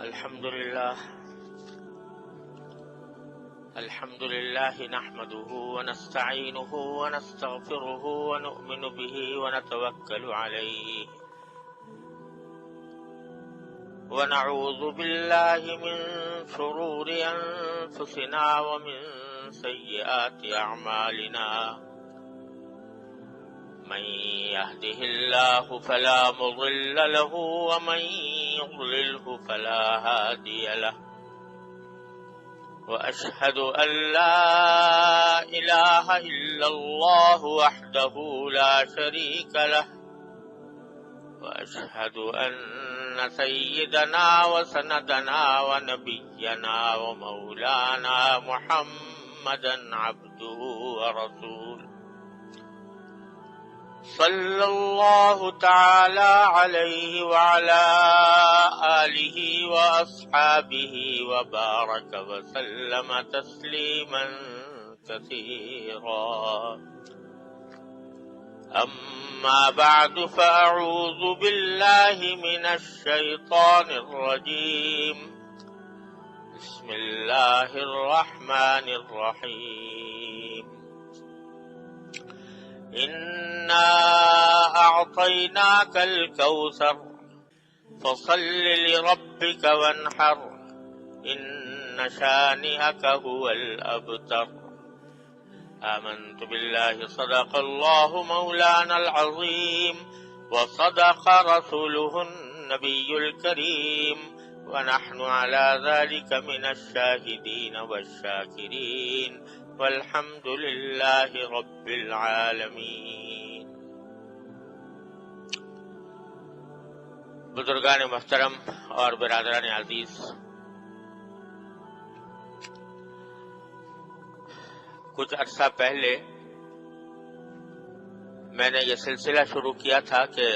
الحمد لله نحمده ونستعينه ونستغفره ونؤمن به ونتوكل عليه ونعوذ بالله من شرور أنفسنا ومن سيئات أعمالنا من يهده الله فلا مضل له ومن يضلله فلا هادي له وأشهد أن لا إله إلا الله وحده لا شريك له وأشهد أن سيدنا وسندنا ونبينا ومولانا محمدا عبده ورسوله صلى الله تعالى عليه وعلى آله وأصحابه وبارك وسلم تسليما كثيرا أما بعد فأعوذ بالله من الشيطان الرجيم بسم الله الرحمن الرحيم إنا أعطيناك الكوثر فصل لربك وانحر إن شانئك هو الأبتر آمنت بالله صدق الله مولانا العظيم وصدق رسوله النبي الكريم ونحن على ذلك من الشاهدين والشاكرين والحمد لله رب العالمين۔ بزرگان محترم اور برادران عزیز، کچھ عرصہ پہلے میں نے یہ سلسلہ شروع کیا تھا کہ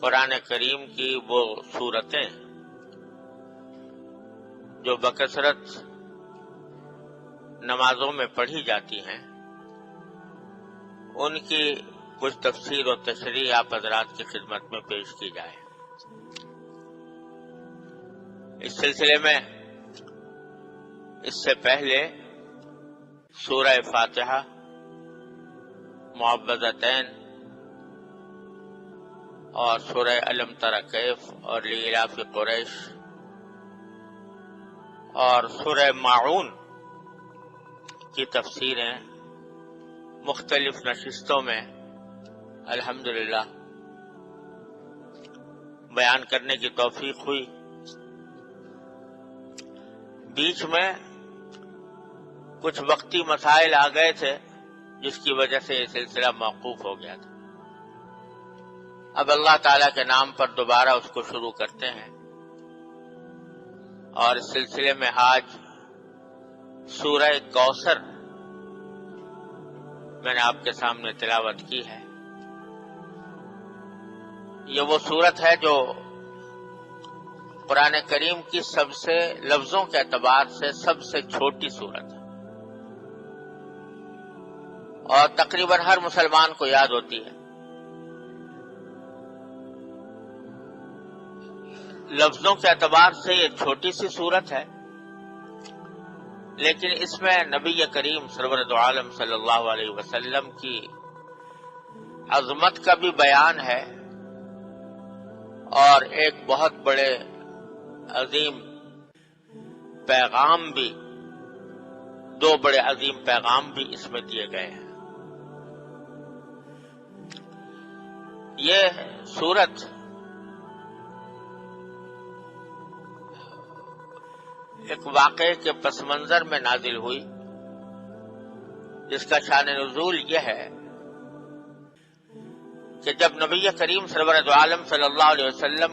قرآن کریم کی وہ سورتیں جو بکثرت نمازوں میں پڑھی جاتی ہیں ان کی کچھ تفسیر و تشریح آپ حضرات کی خدمت میں پیش کی جائے۔ اس سلسلے میں اس سے پہلے سورہ فاتحہ، معوذتین اور سورہ الم تر کیف اور لإلاف قریش اور سورہ ماعون کی تفسیریں مختلف نشستوں میں الحمدللہ بیان کرنے کی توفیق ہوئی۔ بیچ میں کچھ وقتی مسائل آ گئے تھے جس کی وجہ سے یہ سلسلہ موقوف ہو گیا تھا۔ اب اللہ تعالیٰ کے نام پر دوبارہ اس کو شروع کرتے ہیں، اور اس سلسلے میں آج سورہ کوثر میں نے آپ کے سامنے تلاوت کی ہے۔ یہ وہ سورت ہے جو قرآن کریم کی سب سے لفظوں کے اعتبار سے سب سے چھوٹی سورت ہے، اور تقریباً ہر مسلمان کو یاد ہوتی ہے۔ لفظوں کے اعتبار سے یہ چھوٹی سی سورت ہے، لیکن اس میں نبی کریم سرور دو عالم صلی اللہ علیہ وسلم کی عظمت کا بھی بیان ہے، اور ایک بہت بڑے عظیم پیغام بھی، دو بڑے عظیم پیغام بھی اس میں دیے گئے ہیں۔ یہ سورت ایک واقعے کے پس منظر میں نازل ہوئی، جس کا شان نزول یہ ہے کہ جب نبی کریم سرور دو عالم صلی اللہ علیہ وسلم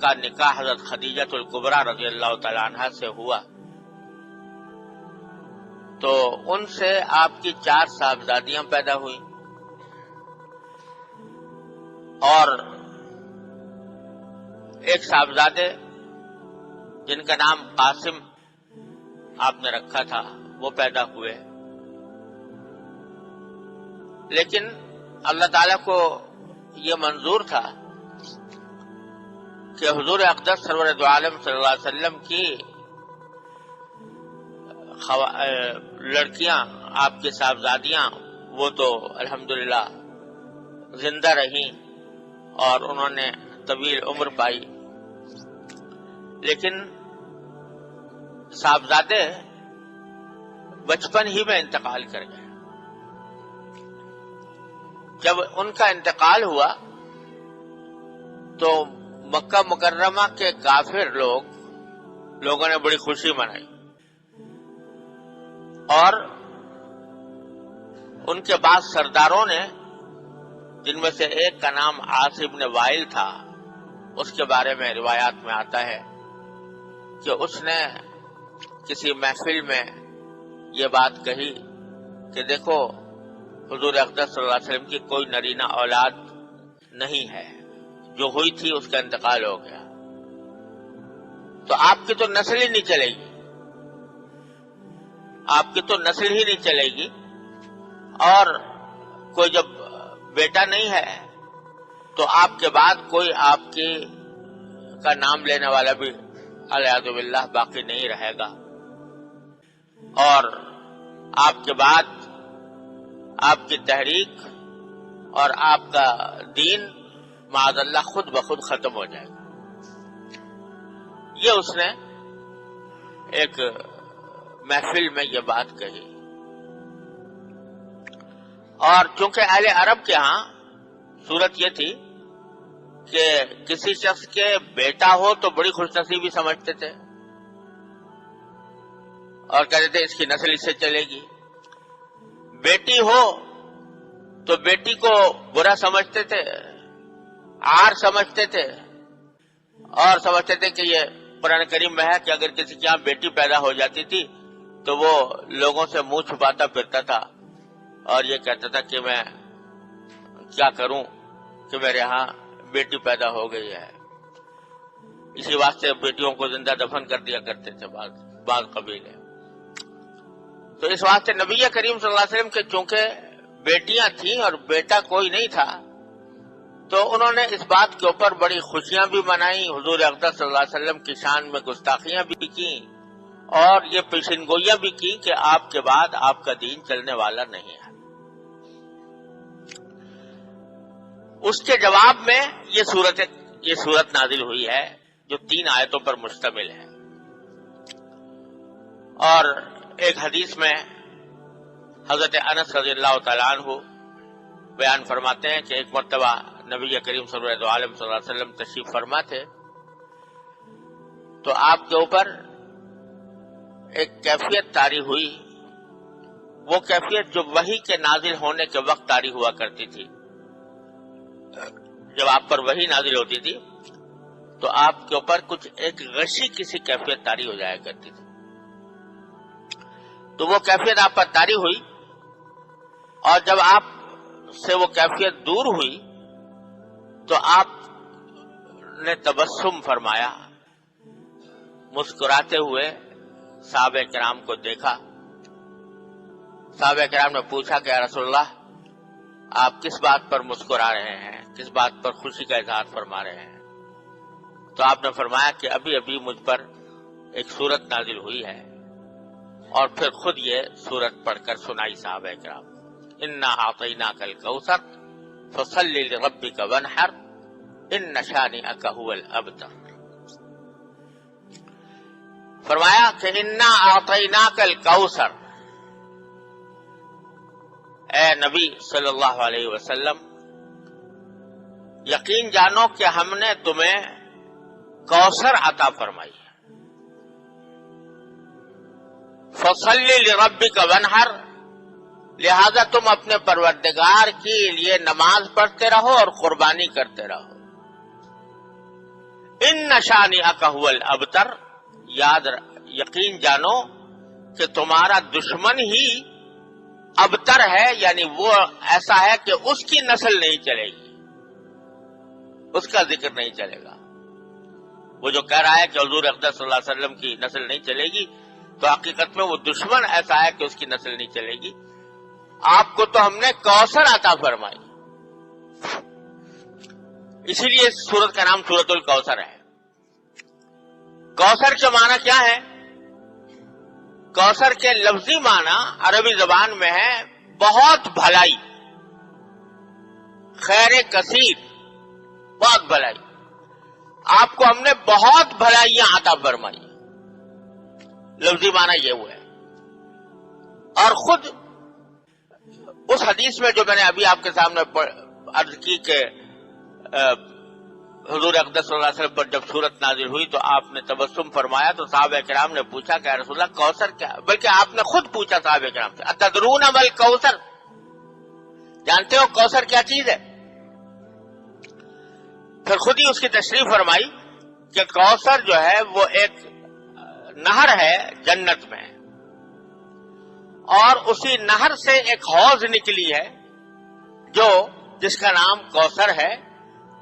کا نکاح حضرت خدیجہ الکبریٰ رضی اللہ تعالی عنہا سے ہوا تو ان سے آپ کی 4 صاحبزادیاں پیدا ہوئی، اور ایک صاحبزادے جن کا نام قاسم آپ نے رکھا تھا وہ پیدا ہوئے۔ لیکن اللہ تعالیٰ کو یہ منظور تھا کہ حضور اقدس سرور دو عالم صلی اللہ علیہ وسلم کی لڑکیاں، آپ کی صاحبزادیاں، وہ تو الحمدللہ زندہ رہیں اور انہوں نے طویل عمر پائی، لیکن صاحبزادے بچپن ہی میں انتقال کر گئے۔ جب ان کا انتقال ہوا تو مکہ مکرمہ کے کافر لوگوں نے بڑی خوشی منائی، اور ان کے بعد سرداروں نے، جن میں سے ایک کا نام عاص بن وائل تھا، اس کے بارے میں روایات میں آتا ہے کہ اس نے کسی محفل میں یہ بات کہی کہ دیکھو حضور اقدس صلی اللہ علیہ وسلم کی کوئی نرینہ اولاد نہیں ہے، جو ہوئی تھی اس کا انتقال ہو گیا، تو آپ کی تو نسل ہی نہیں چلے گی، آپ کی تو نسل ہی نہیں چلے گی، اور کوئی جب بیٹا نہیں ہے تو آپ کے بعد کوئی آپ کی کا نام لینے والا بھی الیاذ باللہ باقی نہیں رہے گا، اور آپ کے بعد آپ کی تحریک اور آپ کا دین معاذ اللہ خود بخود ختم ہو جائے گا۔ یہ اس نے ایک محفل میں یہ بات کہی، اور چونکہ اہل عرب کے ہاں صورت یہ تھی کہ کسی شخص کے بیٹا ہو تو بڑی خوش نصیبی سمجھتے تھے اور کہتے تھے اس کی نسل اس سے چلے گی، بیٹی ہو تو بیٹی کو برا سمجھتے تھے، عار سمجھتے تھے، اور سمجھتے تھے کہ یہ قرآن کریم میں ہے کہ اگر کسی کے یہاں بیٹی پیدا ہو جاتی تھی تو وہ لوگوں سے منہ چھپاتا پھرتا تھا اور یہ کہتا تھا کہ میں کیا کروں کہ میرے ہاں بیٹی پیدا ہو گئی ہے، اسی واسطے بیٹیوں کو زندہ دفن کر دیا کرتے تھے بعض قبیلے۔ تو اس واسطے نبی کریم صلی اللہ علیہ وسلم کے چونکہ بیٹیاں تھیں اور بیٹا کوئی نہیں تھا، تو انہوں نے اس بات کے اوپر بڑی خوشیاں بھی منائی، حضور اقدس صلی اللہ علیہ وسلم کی شان میں گستاخیاں بھی کی، اور یہ پیشن گوئیاں بھی کی کہ آپ کے بعد آپ کا دین چلنے والا نہیں ہے۔ اس کے جواب میں یہ صورت نازل ہوئی ہے جو 3 آیتوں پر مشتمل ہے، اور ایک حدیث میں حضرت انس رضی اللہ تعالیٰ عنہ بیان فرماتے ہیں کہ ایک مرتبہ نبی کریم صلی اللہ علیہ وسلم تشریف فرما تھے، تو آپ کے اوپر ایک کیفیت طاری ہوئی، وہ کیفیت جو وحی کے نازل ہونے کے وقت طاری ہوا کرتی تھی۔ جب آپ پر وحی نازل ہوتی تھی تو آپ کے اوپر کچھ ایک غشی کسی کیفیت طاری ہو جایا کرتی تھی، تو وہ کیفیت آپ پر طاری ہوئی، اور جب آپ سے وہ کیفیت دور ہوئی تو آپ نے تبسم فرمایا، مسکراتے ہوئے صحابہ کرام کو دیکھا۔ صحابہ کرام نے پوچھا کہ یا رسول اللہ آپ کس بات پر مسکرا رہے ہیں، کس بات پر خوشی کا اظہار فرما رہے ہیں؟ تو آپ نے فرمایا کہ ابھی ابھی مجھ پر ایک سورت نازل ہوئی ہے، اور پھر خود یہ سورت پڑھ کر سنائی صحابہ کرام، انا اعطیناک الکوثر فصل لربک وانحر ان شانئک هو الابتر۔ فرمایا کہ انا اعطیناک الکوثر، اے نبی صلی اللہ علیہ وسلم یقین جانو کہ ہم نے تمہیں کوثر عطا فرمائی ہے۔ فصل لربک وانحر، لہذا تم اپنے پروردگار کے لیے نماز پڑھتے رہو اور قربانی کرتے رہو۔ ان شانئک هو الابتر، یقین جانو کہ تمہارا دشمن ہی ابتر ہے، یعنی وہ ایسا ہے کہ اس کی نسل نہیں چلے گی، اس کا ذکر نہیں چلے گا۔ وہ جو کہہ رہا ہے کہ حضور اقدس صلی اللہ علیہ وسلم کی نسل نہیں چلے گی، تو حقیقت میں وہ دشمن ایسا ہے کہ اس کی نسل نہیں چلے گی۔ آپ کو تو ہم نے کوثر عطا فرمائی، اسی لیے اس سورت کا نام سورت الکوثر ہے۔ کوثر کے معنی کیا ہے؟ کوثر کے لفظی معنی عربی زبان میں ہے بہت بھلائی، خیر کثیر، بہت بھلائی. آپ کو ہم نے بہت بھلائیاں عطا فرمائی، لفظی معنی یہ ہوا ہے. اور خود اس حدیث میں جو میں نے ابھی آپ کے سامنے عرض کی کہ حضور اقدس صلی اللہ علیہ وسلم پر جب سورت نازل ہوئی تو آپ نے تبسم فرمایا تو صحابہ کرام نے پوچھا کہ رسول اللہ کوثر کیا؟ بلکہ آپ نے خود پوچھا صحابہ کرام سے، اتدرون مل کوثر، جانتے ہو کوثر کیا چیز ہے؟ پھر خود ہی اس کی تشریح فرمائی کہ کوثر جو ہے وہ ایک نہر ہے جنت میں، اور اسی نہر سے ایک حوض نکلی ہے جس کا نام کوثر ہے،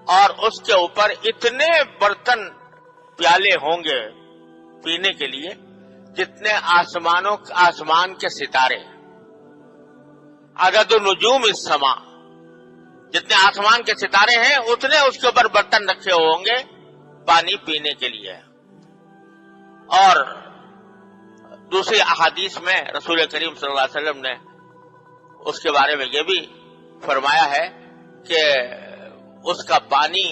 اور اس کے اوپر اتنے برتن پیالے ہوں گے پینے کے لیے جتنے آسمان کے ستارے، عدد نجوم السماء، جتنے آسمان کے ستارے ہیں اتنے اس کے اوپر برتن رکھے ہوں گے پانی پینے کے لیے. اور دوسری احادیث میں رسول کریم صلی اللہ علیہ وسلم نے اس کے بارے میں یہ بھی فرمایا ہے کہ اس کا پانی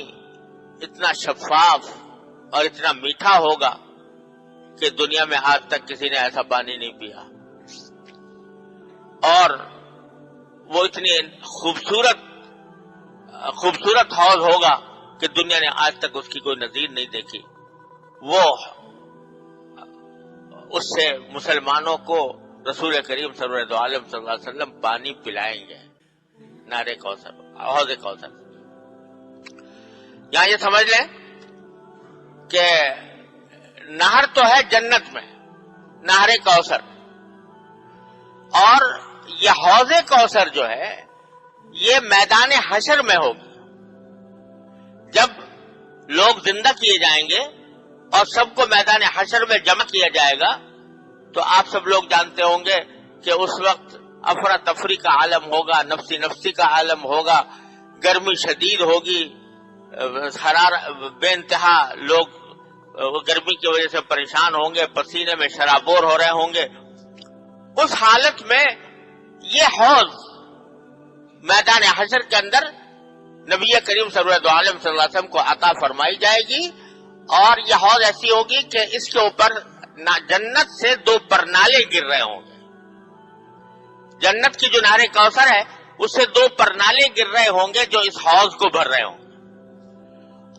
اتنا شفاف اور اتنا میٹھا ہوگا کہ دنیا میں آج تک کسی نے ایسا پانی نہیں پیا، اور وہ اتنی خوبصورت حوض ہوگا کہ دنیا نے آج تک اس کی کوئی نظیر نہیں دیکھی. وہ اس سے مسلمانوں کو رسول کریم صلی اللہ علیہ وسلم پانی پلائیں گے، نہر کوثر، حوض کوثر. یہاں یہ سمجھ لیں کہ نہر تو ہے جنت میں، نہر کوثر، اور یہ حوض کوثر جو ہے یہ میدان حشر میں ہوگی. جب لوگ زندہ کیے جائیں گے اور سب کو میدان حشر میں جمع کیا جائے گا تو آپ سب لوگ جانتے ہوں گے کہ اس وقت افراتفری کا عالم ہوگا، نفسی نفسی کا عالم ہوگا، گرمی شدید ہوگی، بے انتہا لوگ گرمی کی وجہ سے پریشان ہوں گے، پسینے میں شرابور ہو رہے ہوں گے. اس حالت میں یہ حوض میدان حشر کے اندر نبی کریم صلی اللہ علیہ وسلم کو عطا فرمائی جائے گی، اور یہ حوض ایسی ہوگی کہ اس کے اوپر جنت سے 2 پرنالے گر رہے ہوں گے. جنت کی جو نہر کوثر ہے اس سے 2 پرنالے گر رہے ہوں گے جو اس حوض کو بھر رہے ہوں گے،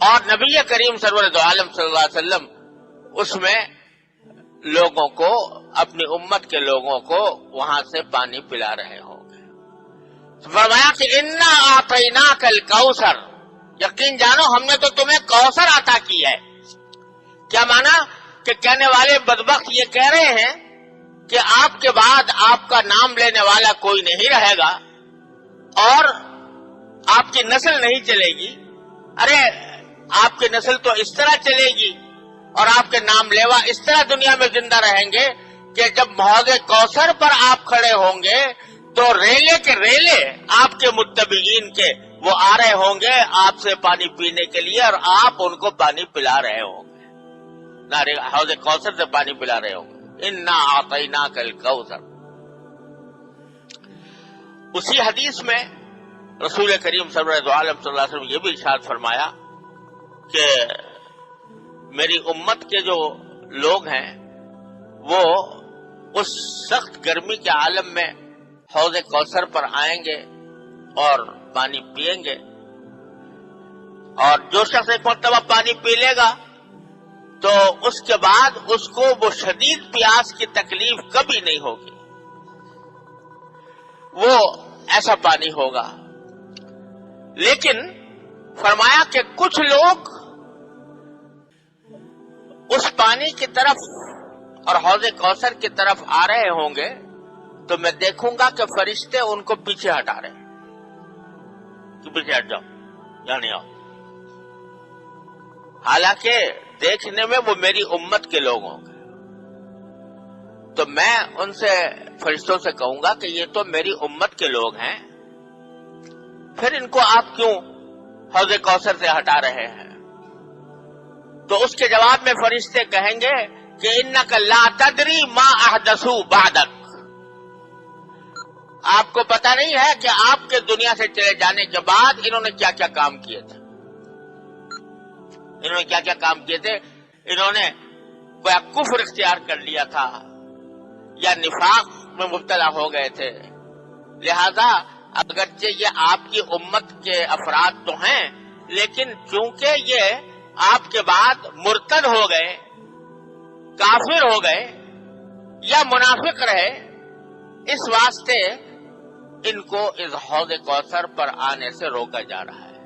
اور نبی کریم صلی اللہ علیہ وسلم اس میں لوگوں کو، اپنی امت کے لوگوں کو وہاں سے پانی پلا رہے ہوں گے. فرمایا کہ انا اعطیناک الکوثر، یقین جانو ہم نے تو تمہیں کوثر عطا کی ہے. کیا مانا کہ کہنے والے بدبخت یہ کہہ رہے ہیں کہ آپ کے بعد آپ کا نام لینے والا کوئی نہیں رہے گا اور آپ کی نسل نہیں چلے گی. ارے آپ کی نسل تو اس طرح چلے گی اور آپ کے نام لیوا اس طرح دنیا میں زندہ رہیں گے کہ جب حوض کوثر پر آپ کھڑے ہوں گے تو ریلے کے ریلے آپ کے متبعین کے وہ آ رہے ہوں گے آپ سے پانی پینے کے لیے، اور آپ ان کو پانی پلا رہے ہوں گے، حوض کوثر سے پانی پلا رہے ہوں گے. انا اعطیناک الکوثر. اسی حدیث میں رسول کریم صلی اللہ علیہ وسلم یہ بھی ارشاد فرمایا کہ میری امت کے جو لوگ ہیں وہ اس سخت گرمی کے عالم میں حوض کوثر پر آئیں گے اور پانی پئیں گے، اور جو شخص ایک مرتبہ پانی پی لے گا تو اس کے بعد اس کو وہ شدید پیاس کی تکلیف کبھی نہیں ہوگی. وہ ایسا پانی ہوگا. لیکن فرمایا کہ کچھ لوگ اس پانی کی طرف اور حوض کوثر کی طرف آ رہے ہوں گے تو میں دیکھوں گا کہ فرشتے ان کو پیچھے ہٹا رہے ہیں کہ پیچھے ہٹ جاؤ، یہاں نہیں آؤ. حالانکہ دیکھنے میں وہ میری امت کے لوگ ہوں گے. تو میں ان سے فرشتوں سے کہوں گا کہ یہ تو میری امت کے لوگ ہیں، پھر ان کو آپ کیوں حوض کوثر سے ہٹا رہے ہیں؟ تو اس کے جواب میں فرشتے کہیں گے کہ انک لا تدری ما احدثوا بعدک، آپ کو پتہ نہیں ہے کہ آپ کے دنیا سے چلے جانے کے بعد انہوں نے کیا کیا کام کیے تھے. انہوں نے کیا کیا کام کیے تھے؟ انہوں نے کوئی کفر اختیار کر لیا تھا یا نفاق میں مبتلا ہو گئے تھے. لہذا اگرچہ یہ آپ کی امت کے افراد تو ہیں، لیکن چونکہ یہ آپ کے بعد مرتد ہو گئے، کافر ہو گئے یا منافق رہے، اس واسطے ان کو اس حوض کوثر پر آنے سے روکا جا رہا ہے.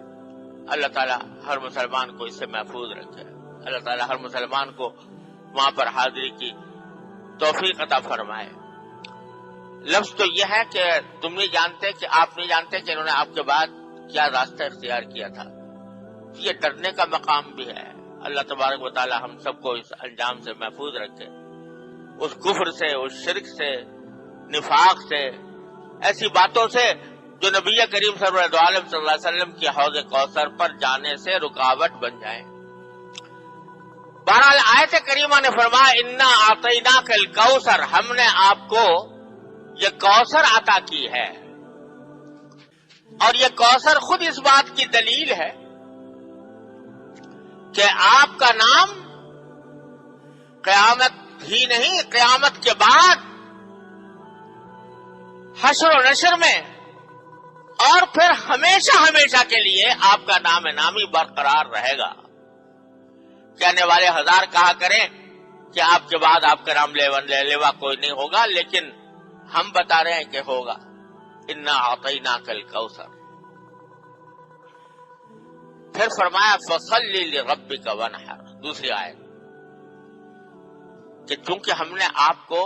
اللہ تعالیٰ ہر مسلمان کو اس سے محفوظ رکھے. اللہ تعالیٰ ہر مسلمان کو وہاں پر حاضری کی توفیق عطا فرمائے. لفظ تو یہ ہے کہ تم نہیں جانتے، کہ آپ نہیں جانتے کہ انہوں نے آپ کے بعد کیا راستہ اختیار کیا تھا. یہ ڈرنے کا مقام بھی ہے. اللہ تبارک و تعالی ہم سب کو اس انجام سے محفوظ رکھے، اس کفر سے، اس شرک سے، نفاق سے، ایسی باتوں سے جو نبی کریم سرور عالم صلی اللہ علیہ وسلم کی حوض کوثر پر جانے سے رکاوٹ بن جائیں. بہرحال آیت کریمہ نے فرمایا انا اعطیناک الکوثر، ہم نے آپ کو یہ کوثر عطا کی ہے. اور یہ کوثر خود اس بات کی دلیل ہے کہ آپ کا نام قیامت ہی نہیں، قیامت کے بعد حشر و نشر میں اور پھر ہمیشہ ہمیشہ کے لیے آپ کا نام نامی برقرار رہے گا. کہنے والے ہزار کہا کریں کہ آپ کے بعد آپ کا نام لیوا کوئی نہیں ہوگا، لیکن ہم بتا رہے ہیں کہ ہوگا. انا اعطیناک الکوثر. پھر فرمایا فصلی لربک وانحر، دوسری آیت، کہ چونکہ ہم نے آپ کو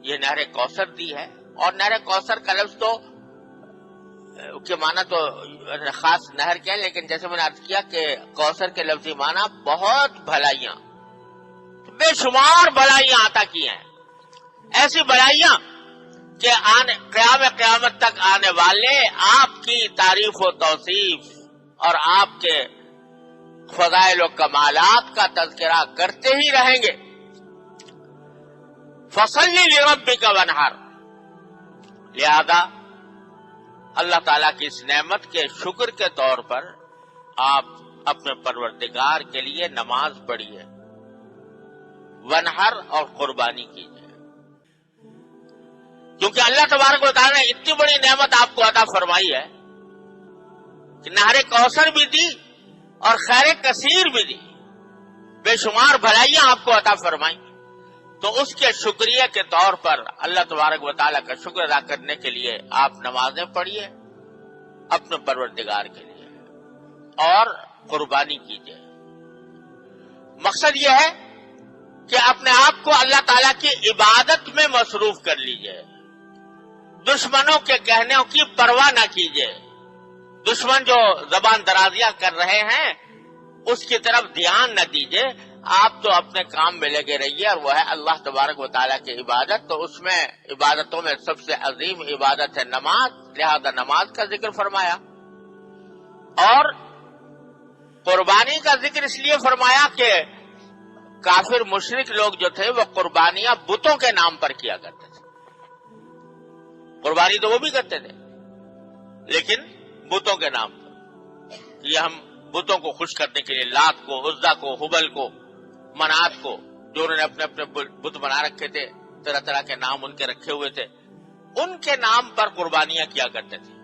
یہ نہر کوثر دی ہے، اور نہر کوثر کا لفظ تو کے معنی تو خاص نہر کیا ہے، لیکن جیسے میں نے عرض کیا کہ کوثر کے لفظی معنی بہت بھلائیاں، بے شمار بھلائیاں عطا کی ہیں. ایسی بھلائیاں کہ قیامت تک آنے والے آپ کی تعریف و توصیف اور آپ کے فضائل و کمالات کا تذکرہ کرتے ہی رہیں گے. فصلی لربک وانحر، لہذا اللہ تعالیٰ کی اس نعمت کے شکر کے طور پر آپ اپنے پروردگار کے لیے نماز پڑھیے، وانحر اور قربانی کیجیے. کیونکہ اللہ تبارک و تعالیٰ نے اتنی بڑی نعمت آپ کو عطا فرمائی ہے کہ نہر کوثر بھی دی اور خیر کثیر بھی دی، بے شمار بھلائیاں آپ کو عطا فرمائی. تو اس کے شکریہ کے طور پر اللہ تبارک و تعالیٰ کا شکر ادا کرنے کے لیے آپ نمازیں پڑھیے اپنے پروردگار کے لیے اور قربانی کیجیے. مقصد یہ ہے کہ اپنے آپ کو اللہ تعالیٰ کی عبادت میں مصروف کر لیجیے. دشمنوں کے کہنوں کی پرواہ نہ کیجیے. دشمن جو زبان درازیاں کر رہے ہیں اس کی طرف دھیان نہ دیجیے. آپ تو اپنے کام میں لگے رہیے، اور وہ ہے اللہ تبارک و تعالیٰ کی عبادت. تو اس میں عبادتوں میں سب سے عظیم عبادت ہے نماز، لہذا نماز کا ذکر فرمایا. اور قربانی کا ذکر اس لیے فرمایا کہ کافر مشرک لوگ جو تھے وہ قربانیاں بتوں کے نام پر کیا کرتے تھے. قربانی تو وہ بھی کرتے تھے لیکن بتوں کے نام پر. یہ ہم بتوں کو خوش کرنے کے لیے لات کو، عزا کو، حبل کو، منات کو، جو انہوں نے اپنے اپنے بت بنا رکھے تھے، طرح طرح کے نام ان کے رکھے ہوئے تھے، ان کے نام پر قربانیاں کیا کرتے تھے.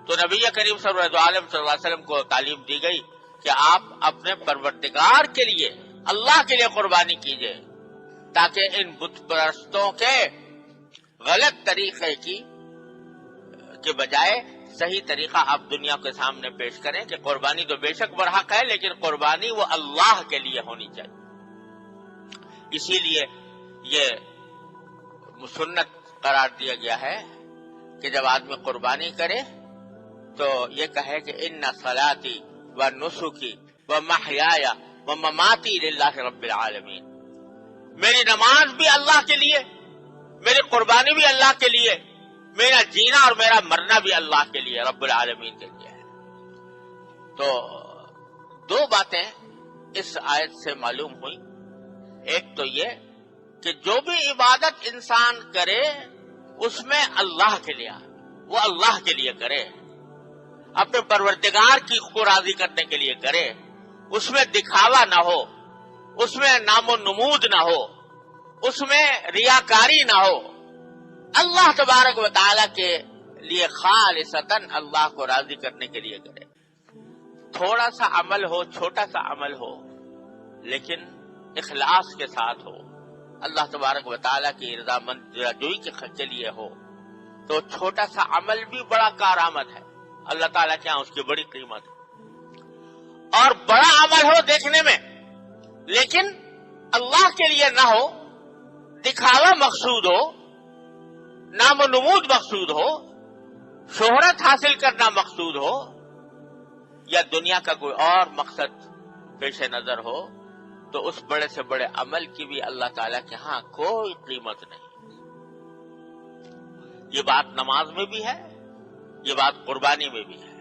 تو نبی کریم صلی اللہ علیہ وسلم کو تعلیم دی گئی کہ آپ اپنے پروردگار کے لیے، اللہ کے لیے قربانی کیجیے، تاکہ ان بت پرستوں کے غلط طریقے کے بجائے صحیح طریقہ آپ دنیا کے سامنے پیش کریں کہ قربانی تو بے شک برحق ہے، لیکن قربانی وہ اللہ کے لیے ہونی چاہیے. اسی لیے یہ سنت قرار دیا گیا ہے کہ جب آدمی قربانی کرے تو یہ کہے کہ ان صلاتی و نسکی و محیای و مماتی للہ رب العالمین، میری نماز بھی اللہ کے لیے، میری قربانی بھی اللہ کے لیے، میرا جینا اور میرا مرنا بھی اللہ کے لیے، رب العالمین کے لیے ہے. تو دو باتیں اس آیت سے معلوم ہوئی، ایک تو یہ کہ جو بھی عبادت انسان کرے اس میں اللہ کے لیے، وہ اللہ کے لیے کرے، اپنے پروردگار کی کو راضی کرنے کے لیے کرے، اس میں دکھاوا نہ ہو، اس میں نام و نمود نہ ہو، اس میں ریاکاری نہ ہو، اللہ تبارک و تعالی کے لیے خالصتاً اللہ کو راضی کرنے کے لیے کرے۔ تھوڑا سا عمل ہو، چھوٹا سا عمل ہو، لیکن اخلاص کے ساتھ ہو، اللہ تبارک و تعالیٰ کی رضامند جوئی کے لیے ہو، تو چھوٹا سا عمل بھی بڑا کارآمد ہے، اللہ تعالیٰ کے ہاں اس کی بڑی قیمت ہے۔ اور بڑا عمل ہو دیکھنے میں، لیکن اللہ کے لیے نہ ہو، دکھاوا مقصود ہو، نام و نمود مقصود ہو، شہرت حاصل کرنا مقصود ہو، یا دنیا کا کوئی اور مقصد پیش نظر ہو، تو اس بڑے سے بڑے عمل کی بھی اللہ تعالیٰ کے ہاں کوئی قیمت نہیں۔ یہ بات نماز میں بھی ہے، یہ بات قربانی میں بھی ہے۔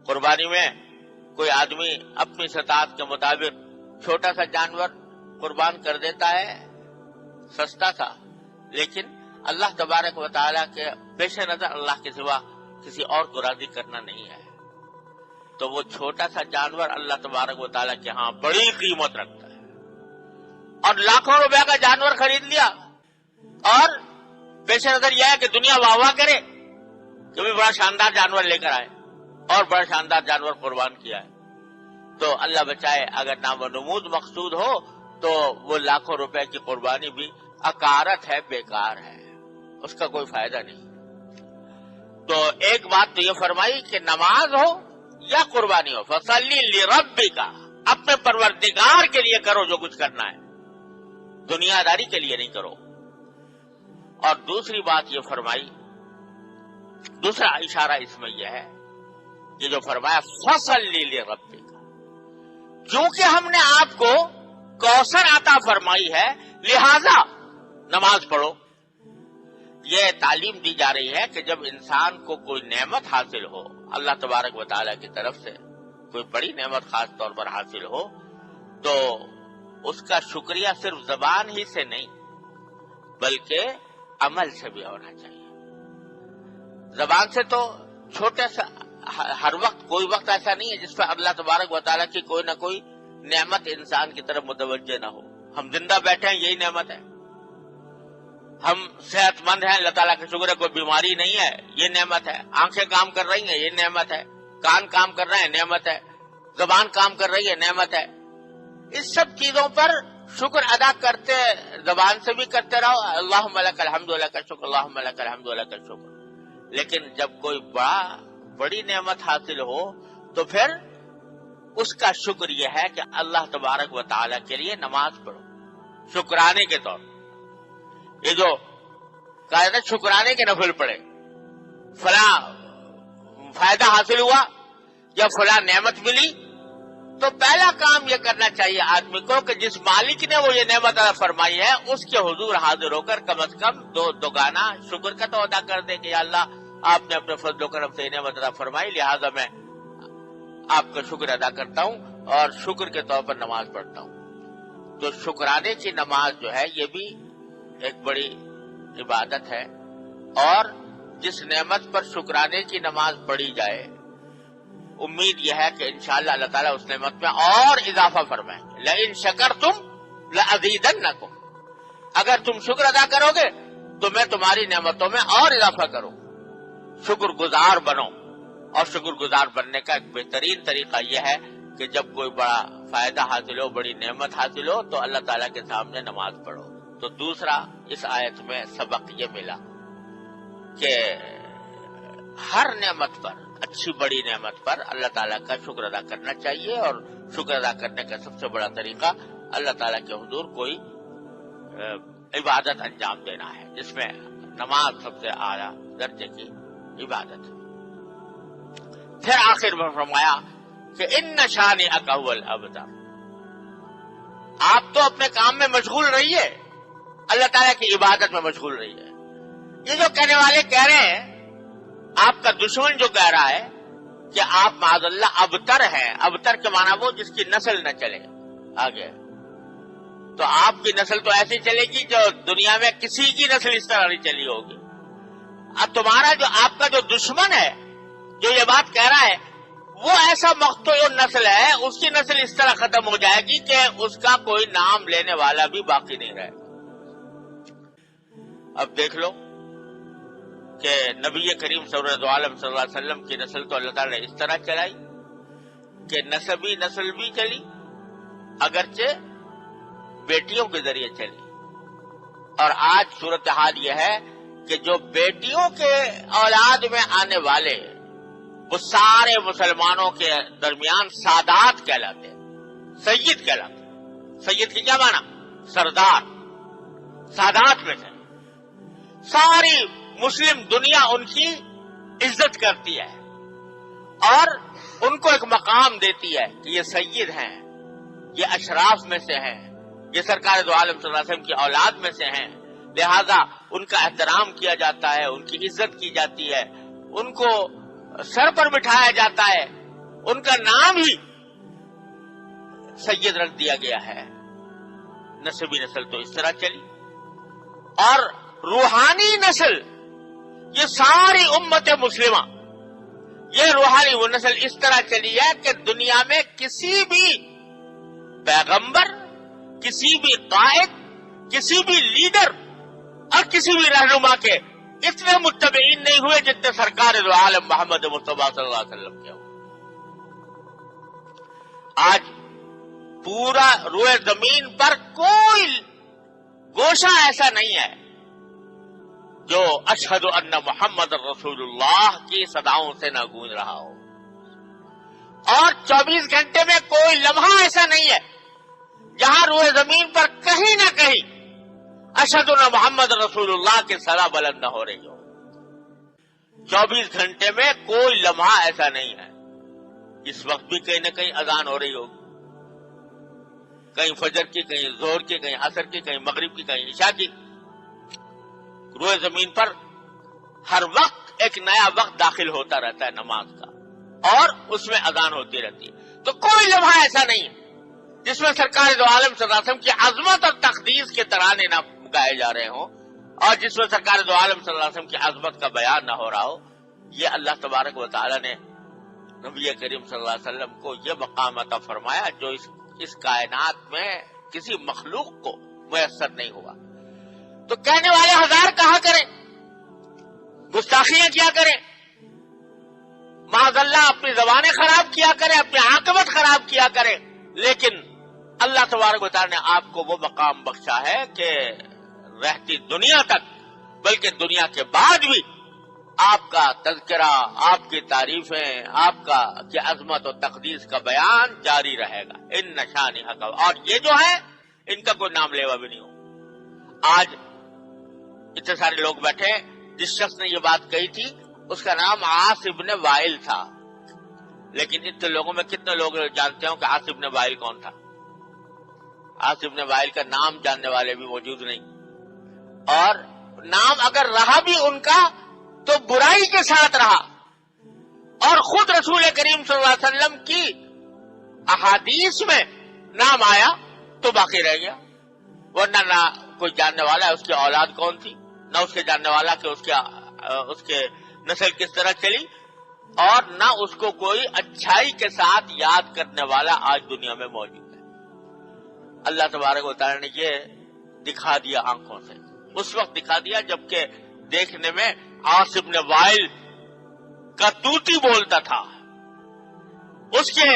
قربانی میں کوئی آدمی اپنی استطاعت کے مطابق چھوٹا سا جانور قربان کر دیتا ہے، سستا تھا، لیکن اللہ تبارک و تعالیٰ کے پیش نظر اللہ کے سوا کسی اور کو راضی کرنا نہیں ہے، تو وہ چھوٹا سا جانور اللہ تبارک و تعالیٰ کے ہاں بڑی قیمت رکھتا ہے۔ اور لاکھوں روپے کا جانور خرید لیا اور پیش نظر یہ ہے کہ دنیا واہ واہ کرے کہ بھی بڑا شاندار جانور لے کر آئے اور بڑا شاندار جانور قربان کیا ہے، تو اللہ بچائے اگر نام و نمود مقصود ہو تو وہ لاکھوں روپے کی قربانی بھی اکارت ہے، بیکار ہے، اس کا کوئی فائدہ نہیں۔ تو ایک بات تو یہ فرمائی کہ نماز ہو یا قربانی ہو، فصلی لربک، اپنے پروردگار کے لیے کرو جو کچھ کرنا ہے، دنیا داری کے لیے نہیں کرو۔ اور دوسری بات یہ فرمائی، دوسرا اشارہ اس میں یہ ہے کہ جو فرمایا فصلی لربک، کیونکہ ہم نے آپ کو کوثر عطا فرمائی ہے لہذا نماز پڑھو۔ یہ تعلیم دی جا رہی ہے کہ جب انسان کو کوئی نعمت حاصل ہو اللہ تبارک و تعالیٰ کی طرف سے، کوئی بڑی نعمت خاص طور پر حاصل ہو، تو اس کا شکریہ صرف زبان ہی سے نہیں بلکہ عمل سے بھی ہونا چاہیے۔ زبان سے تو چھوٹے سا ہر وقت، کوئی وقت ایسا نہیں ہے جس پر اللہ تبارک و تعالیٰ کی کوئی نہ کوئی نعمت انسان کی طرف متوجہ نہ ہو۔ ہم زندہ بیٹھے ہیں، یہی نعمت ہے۔ ہم صحت مند ہیں، اللہ تعالیٰ کا شکر ہے، کوئی بیماری نہیں ہے، یہ نعمت ہے۔ آنکھیں کام کر رہی ہیں، یہ نعمت ہے۔ کان کام کر رہے ہیں، نعمت ہے۔ زبان کام کر رہی ہے، نعمت ہے۔ اس سب چیزوں پر شکر ادا کرتے، زبان سے بھی کرتے رہو، اللہم لک الحمد لک الشکر، اللہم لک الحمد لک الشکر۔ لیکن جب کوئی بڑی نعمت حاصل ہو تو پھر اس کا شکر یہ ہے کہ اللہ تبارک و تعالیٰ کے لیے نماز پڑھو، شکرانے کے طور پر۔ یہ جو کہا تھا شکرانے کے نفل پڑے، فلاں فائدہ حاصل ہوا یا فلاں نعمت ملی، تو پہلا کام یہ کرنا چاہیے آدمی کو کہ جس مالک نے وہ یہ نعمت ادا فرمائی ہے اس کے حضور حاضر ہو کر کم از کم دوگانا شکر کا تو ادا کر دے کہ یا اللہ آپ نے اپنے فضل و کرم سے یہ نعمت ادا فرمائی، لہذا میں آپ کا شکر ادا کرتا ہوں اور شکر کے طور پر نماز پڑھتا ہوں۔ تو شکرانے کی نماز جو ہے یہ بھی ایک بڑی عبادت ہے، اور جس نعمت پر شکرانے کی نماز پڑھی جائے امید یہ ہے کہ انشاءاللہ اللہ تعالیٰ اس نعمت میں اور اضافہ فرمائیں گے۔ لئن شکرتم لأزیدنکم، اگر تم شکر ادا کرو گے تو میں تمہاری نعمتوں میں اور اضافہ کروں۔ شکر گزار بنو، اور شکر گزار بننے کا ایک بہترین طریقہ یہ ہے کہ جب کوئی بڑا فائدہ حاصل ہو، بڑی نعمت حاصل ہو، تو اللہ تعالیٰ کے سامنے نماز پڑھو۔ تو دوسرا اس آیت میں سبق یہ ملا کہ ہر نعمت پر، اچھی بڑی نعمت پر اللہ تعالیٰ کا شکر ادا کرنا چاہیے، اور شکر ادا کرنے کا سب سے بڑا طریقہ اللہ تعالیٰ کے حضور کوئی عبادت انجام دینا ہے، جس میں نماز سب سے اعلیٰ درجے کی عبادت ہے۔ پھر آخر میں فرمایا کہ ان شانئک ھو الابتر، آپ تو اپنے کام میں مشغول رہیے، اللہ تعالیٰ کی عبادت میں مشغول رہیے۔ یہ جو کہنے والے کہہ رہے ہیں، آپ کا دشمن جو کہہ رہا ہے کہ آپ معاذ اللہ ابتر ہیں. ابتر کے معنی وہ جس کی نسل نہ چلے آگے. تو آپ کی نسل تو ایسی چلے گی جو دنیا میں کسی کی نسل اس طرح نہیں چلی ہوگی. اب تمہارا جو آپ کا جو دشمن ہے جو یہ بات کہہ رہا ہے وہ ایسا مقتول نسل ہے، اس کی نسل اس طرح ختم ہو جائے گی کہ اس کا کوئی نام لینے والا بھی باقی نہیں رہے. اب دیکھ لو کہ نبی کریم صلی اللہ علیہ وسلم کی نسل تو اللہ تعالیٰ نے اس طرح چلائی کہ نسبی نسل بھی چلی، اگرچہ بیٹیوں کے ذریعے چلی. اور آج صورتحال یہ ہے کہ جو بیٹیوں کے اولاد میں آنے والے وہ سارے مسلمانوں کے درمیان سادات کہلاتے ہیں، سید کہلاتے ہیں. سید کی کیا معنی؟ سردار. سادات میں سے ساری مسلم دنیا ان کی عزت کرتی ہے اور ان کو ایک مقام دیتی ہے کہ یہ سید ہیں، یہ اشراف میں سے ہیں، یہ سرکار دو عالم صلی اللہ علیہ وسلم کی اولاد میں سے ہیں. لہذا ان کا احترام کیا جاتا ہے، ان کی عزت کی جاتی ہے، ان کو سر پر بٹھایا جاتا ہے، ان کا نام ہی سید رکھ دیا گیا ہے. نسبی نسل تو اس طرح چلی. اور روحانی نسل، یہ ساری امت مسلمہ، یہ روحانی وہ نسل اس طرح چلی ہے کہ دنیا میں کسی بھی پیغمبر، کسی بھی قائد، کسی بھی لیڈر اور کسی بھی رہنما کے اتنے متبعین نہیں ہوئے جتنے سرکار دو عالم محمد مصطفیٰ صلی اللہ علیہ وسلم کے ہوئے. آج پورا روئے زمین پر کوئی گوشہ ایسا نہیں ہے جو اشہد ان محمد رسول اللہ کی صداؤں سے نہ گونج رہا ہو. اور 24 گھنٹے میں کوئی لمحہ ایسا نہیں ہے جہاں روئے زمین پر کہیں نہ کہیں اشہد ان محمد رسول اللہ کی صدا بلند نہ ہو رہی ہو. 24 گھنٹے میں کوئی لمحہ ایسا نہیں ہے. اس وقت بھی کہیں نہ کہیں اذان ہو رہی ہوگی، کہیں فجر کی، کہیں ظہر کی، کہیں عصر کی، کہیں مغرب کی، کہیں عشاء کی. روئے زمین پر ہر وقت ایک نیا وقت داخل ہوتا رہتا ہے نماز کا، اور اس میں اذان ہوتی رہتی ہے. تو کوئی لمحہ ایسا نہیں ہے جس میں سرکار دو عالم صلی اللہ علیہ وسلم کی عظمت اور تقدیس کے ترانے نہ گائے جا رہے ہوں، اور جس میں سرکار دو عالم صلی اللہ علیہ وسلم کی عظمت کا بیان نہ ہو رہا ہو. یہ اللہ تبارک و تعالی نے نبی کریم صلی اللہ علیہ وسلم کو یہ مقام عطا فرمایا جو اس کائنات میں کسی مخلوق کو میسر نہیں ہوا. تو کہنے والے ہزار کہا کریں، گستاخیاں کیا کریں، معاذ اللہ اپنی زبانیں خراب کیا کریں، اپنی عاقبت خراب کیا کریں، لیکن اللہ تبارک و تعالی نے آپ کو وہ مقام بخشا ہے کہ رہتی دنیا تک، بلکہ دنیا کے بعد بھی آپ کا تذکرہ، آپ کی تعریفیں، آپ کا کی عظمت و تقدیس کا بیان جاری رہے گا. ان نشانی حق، اور یہ جو ہے ان کا کوئی نام لیوا بھی نہیں ہو. آج اتنے سارے لوگ بیٹھے، جس شخص نے یہ بات کہی تھی اس کا نام عاص ابن وائل تھا، لیکن اتنے لوگوں میں کتنے لوگ جانتے ہوں کہ عاص ابن وائل کون تھا؟ عاص ابن وائل کا نام جاننے والے بھی موجود نہیں، اور نام اگر رہا بھی ان کا تو برائی کے ساتھ رہا، اور خود رسول کریم صلی اللہ علیہ وسلم کی احادیث میں نام آیا تو باقی رہ گیا. ورنہ نہ کوئی جاننے والا ہے اس کی اولاد کون تھی، نہ اس کے جاننے والا کہ اس کے نسل کس طرح چلی، اور نہ اس کو کوئی اچھائی کے ساتھ یاد کرنے والا آج دنیا میں موجود ہے. اللہ تبارک و تعالی نے یہ دکھا دیا آنکھوں سے، اس وقت دکھا دیا جبکہ دیکھنے میں عاص ابن وائل کا طوطی بولتا تھا، اس کے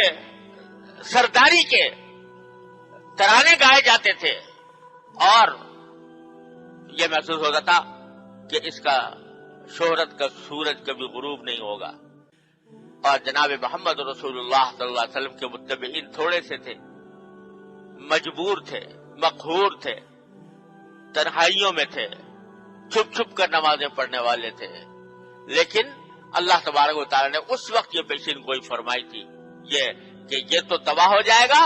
سرداری کے ترانے گائے جاتے تھے، اور یہ محسوس ہوتا تھا کہ اس کا شہرت کا سورج کبھی غروب نہیں ہوگا. اور جناب محمد رسول اللہ صلی اللہ علیہ وسلم کے متبعین تھوڑے سے تھے، مجبور تھے، مقہور تھے، تنہائیوں میں تھے، چھپ چھپ کر نمازیں پڑھنے والے تھے. لیکن اللہ تبارک و تعالی نے اس وقت یہ پیشین گوئی فرمائی تھی کہ یہ تو تباہ ہو جائے گا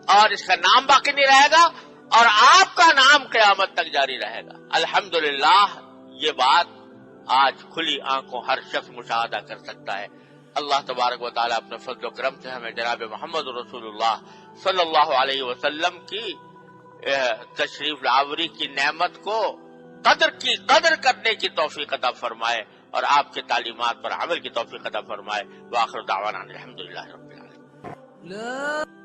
اور اس کا نام باقی نہیں رہے گا، اور آپ کا نام قیامت تک جاری رہے گا. الحمدللہ یہ بات آج کھلی آنکھوں ہر شخص مشاہدہ کر سکتا ہے اللہ تبارک و تعالیٰ اپنے فضل و کرم سے ہمیں جناب محمد رسول اللہ صلی اللہ علیہ وسلم کی تشریف لاوری کی نعمت کو قدر کرنے کی توفیق عطا فرمائے اور آپ کے تعلیمات پر عمل کی توفیق عطا فرمائے۔ وآخر دعوانا الحمدللہ رب العالمین۔